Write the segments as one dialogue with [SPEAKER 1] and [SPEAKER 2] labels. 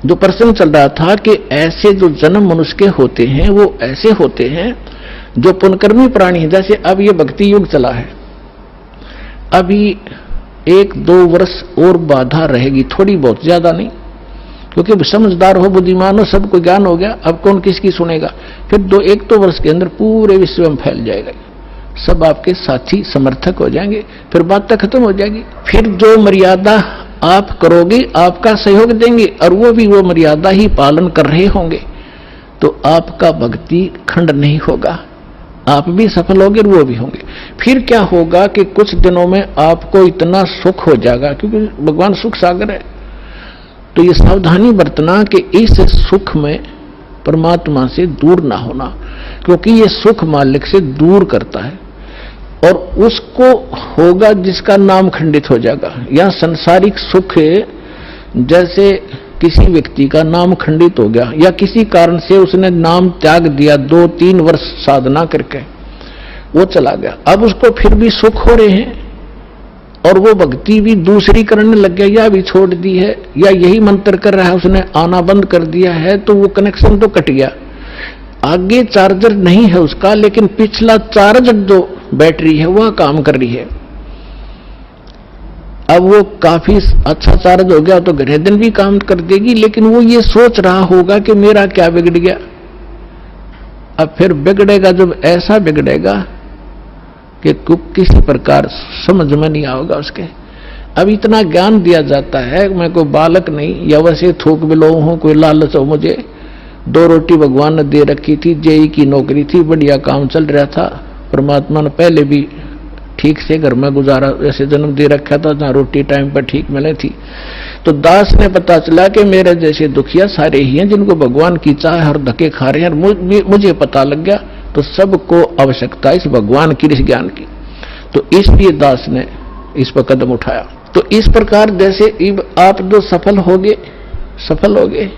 [SPEAKER 1] जो प्रसंग चल रहा था कि ऐसे जो जन्म मनुष्य के होते हैं वो ऐसे होते हैं जो पुनकर्मी प्राणी है। जैसे अब ये भक्ति युग चला है, अभी 1-2 वर्ष और बाधा रहेगी, थोड़ी बहुत, ज्यादा नहीं, क्योंकि समझदार हो, बुद्धिमान हो, सबको ज्ञान हो गया, अब कौन किसकी सुनेगा। फिर 1-2 वर्ष के अंदर पूरे विश्व में फैल जाएगा, सब आपके साथी समर्थक हो जाएंगे, फिर बात तक खत्म हो जाएगी। फिर जो मर्यादा आप करोगे आपका सहयोग देंगे और वो भी वो मर्यादा ही पालन कर रहे होंगे, तो आपका भक्ति खंड नहीं होगा, आप भी सफल होंगे और वो भी होंगे। फिर क्या होगा कि कुछ दिनों में आपको इतना सुख हो जाएगा, क्योंकि भगवान सुख सागर है। तो ये सावधानी बरतना कि इस सुख में परमात्मा से दूर ना होना, क्योंकि ये सुख मालिक से दूर करता है और उसको होगा जिसका नाम खंडित हो जाएगा। या सांसारिक सुख, जैसे किसी व्यक्ति का नाम खंडित हो गया या किसी कारण से उसने नाम त्याग दिया, 2-3 वर्ष साधना करके वो चला गया, अब उसको फिर भी सुख हो रहे हैं और वो भक्ति भी दूसरी करने लग गया, या भी छोड़ दी है या यही मंत्र कर रहा है, उसने आना बंद कर दिया है, तो वो कनेक्शन तो कट गया। आगे चार्जर नहीं है उसका, लेकिन पिछला चार्ज जो बैटरी है वह काम कर रही है। अब वो काफी अच्छा चार्ज हो गया तो घरे दिन भी काम कर देगी, लेकिन वो ये सोच रहा होगा कि मेरा क्या बिगड़ गया। अब फिर बिगड़ेगा, जब ऐसा बिगड़ेगा कि किसी प्रकार समझ में नहीं आएगा उसके। अब इतना ज्ञान दिया जाता है, मैं कोई बालक नहीं या वैसे थूक बिलो हूं, कोई लालच हो मुझे, 2 रोटी भगवान ने दे रखी थी, जेई की नौकरी थी, बढ़िया काम चल रहा था, परमात्मा ने पहले भी ठीक से घर में गुजारा, ऐसे जन्म दे रखा था जहां रोटी टाइम पर ठीक मिले थी। तो दास ने पता चला कि मेरे जैसे दुखिया सारे ही हैं जिनको भगवान की चाह हर धक्के खा रहे हैं, मुझे पता लग गया, तो सबको आवश्यकता इस भगवान की, इस ज्ञान की। तो इसलिए दास ने इस पर कदम उठाया। तो इस प्रकार जैसे आप जो सफल होगे।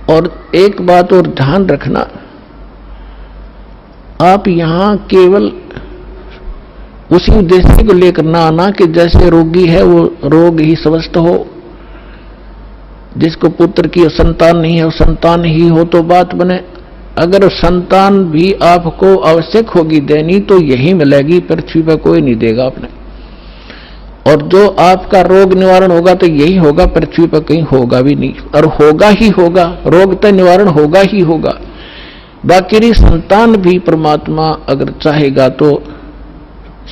[SPEAKER 1] और एक बात और ध्यान रखना, आप यहां केवल उसी उद्देश्य को लेकर ना आना कि जैसे रोगी है वो रोग ही स्वस्थ हो, जिसको पुत्र की संतान नहीं है वो संतान ही हो तो बात बने। अगर संतान भी आपको आवश्यक होगी देनी तो यही मिलेगी, पृथ्वी पर कोई नहीं देगा आपने। और जो आपका रोग निवारण होगा तो यही होगा, पृथ्वी पर कहीं होगा भी नहीं, और होगा ही होगा, रोग तो निवारण होगा ही होगा। बाकी संतान भी परमात्मा अगर चाहेगा तो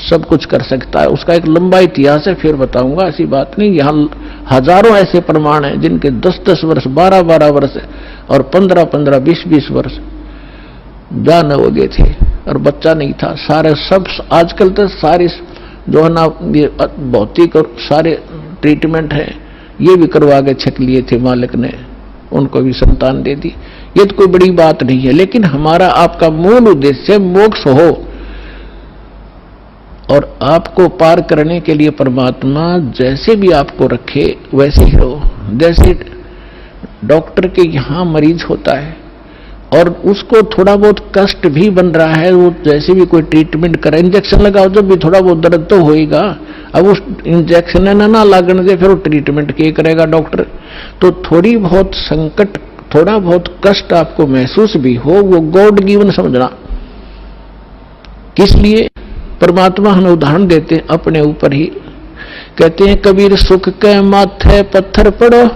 [SPEAKER 1] सब कुछ कर सकता है। उसका एक लंबा इतिहास है, फिर बताऊंगा, ऐसी बात नहीं। यहाँ हजारों ऐसे प्रमाण हैं जिनके 10-10 वर्ष, 12-12 वर्ष और 15-15, 20-20 वर्ष जान हो गए थे और बच्चा नहीं था। सारे सब आजकल तो सारे जो है ना भौतिक और सारे ट्रीटमेंट हैं, ये भी करवा के छक लिए थे मालिक ने, उनको भी संतान दे दी। ये तो कोई बड़ी बात नहीं है, लेकिन हमारा आपका मूल उद्देश्य मोक्ष हो और आपको पार करने के लिए परमात्मा जैसे भी आपको रखे वैसे ही रहो। जैसे डॉक्टर के यहाँ मरीज होता है और उसको थोड़ा बहुत कष्ट भी बन रहा है, वो जैसे भी कोई ट्रीटमेंट करे, इंजेक्शन लगाओ जब भी थोड़ा बहुत दर्द तो होएगा। अब उस इंजेक्शन ना लगने दे, फिर वो ट्रीटमेंट क्या करेगा डॉक्टर। तो थोड़ी बहुत संकट, थोड़ा बहुत कष्ट आपको महसूस भी हो, वो गॉड गिवन समझना। किस लिए परमात्मा हमें उदाहरण देते हैं अपने ऊपर ही, कहते हैं कबीर सुख के माथे पत्थर पड़ो,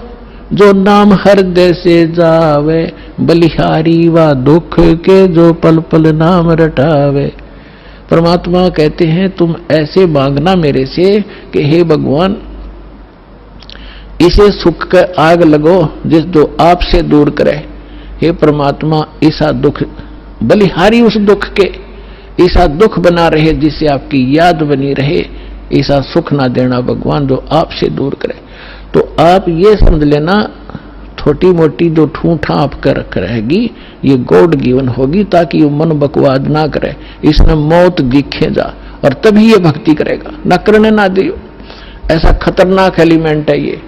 [SPEAKER 1] जो नाम हृदय से जावे, बलिहारी व दुख के जो पल पल नाम रटावे। परमात्मा कहते हैं तुम ऐसे मांगना मेरे से कि हे भगवान इसे सुख के आग लगो जिस जो आपसे दूर करे। हे परमात्मा ऐसा दुख, बलिहारी उस दुख के, ऐसा दुख बना रहे जिससे आपकी याद बनी रहे, ऐसा सुख ना देना भगवान जो आपसे दूर करे। तो आप ये समझ लेना, छोटी मोटी जो ठूठा आपका रख रहेगी ये गॉड गिवन होगी, ताकि वो मन बकवाद ना करे, इसमें मौत दिखे जा, और तभी ये भक्ति करेगा, ना करने ना दियो। ऐसा खतरनाक एलिमेंट है ये।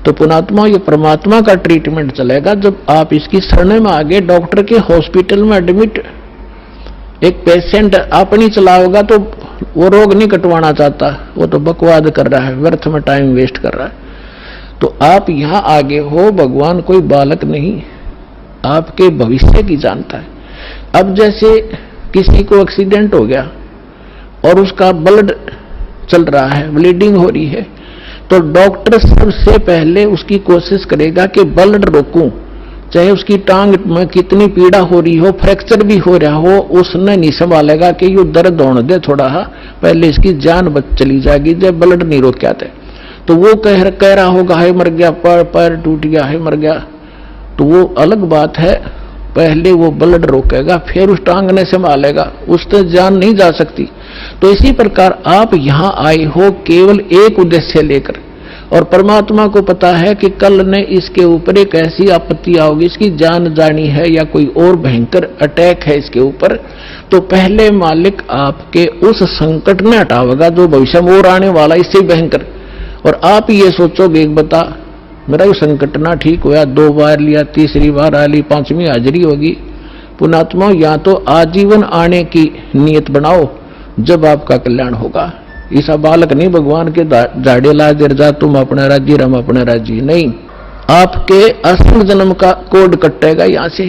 [SPEAKER 1] तो पुणात्मा ये परमात्मा का ट्रीटमेंट चलेगा जब आप इसकी शरण में आगे। डॉक्टर के हॉस्पिटल में एडमिट एक पेशेंट अपनी चलाओगा तो वो रोग नहीं कटवाना चाहता, वो तो बकवाद कर रहा है, व्यर्थ में टाइम वेस्ट कर रहा है। तो आप यहां आगे हो, भगवान कोई बालक नहीं, आपके भविष्य की जानता है। अब जैसे किसी को एक्सीडेंट हो गया और उसका ब्लड चल रहा है, ब्लीडिंग हो रही है, तो डॉक्टर सबसे पहले उसकी कोशिश करेगा कि ब्लड रोकूं, चाहे उसकी टांग में कितनी पीड़ा हो रही हो, फ्रैक्चर भी हो रहा हो, उसने नहीं संभालेगा कि ये दर्द होने दे थोड़ा, पहले इसकी जान बच चली जाएगी जब ब्लड नहीं रोका थे। तो वो कह रहा होगा है मर गया, पैर टूट गया है मर गया, तो वो अलग बात है, पहले वो ब्लड रोकेगा फिर उस टांग ने संभालेगा, उससे जान नहीं जा सकती। तो इसी प्रकार आप यहां आए हो केवल एक उद्देश्य लेकर, और परमात्मा को पता है कि कल ने इसके ऊपर एक ऐसी आपत्ति आओगी, इसकी जान जानी है या कोई और भयंकर अटैक है इसके ऊपर, तो पहले मालिक आपके उस संकट में हटावेगा जो भविष्य में और आने वाला इससे भयंकर। और आप ये सोचोगे बता मेरा ये संकट ना ठीक हुआ, 2 बार लिया, तीसरी बार आ ली, 5वीं हाजिरी होगी। पुणात्मा या तो आजीवन आने की नियत बनाओ जब आपका कल्याण होगा। ऐसा बालक नहीं भगवान के झाड़े ला देर जा तुम अपना राज्य रम अपना राज्य, नहीं, आपके असंग जन्म का कोड कटेगा यहां से।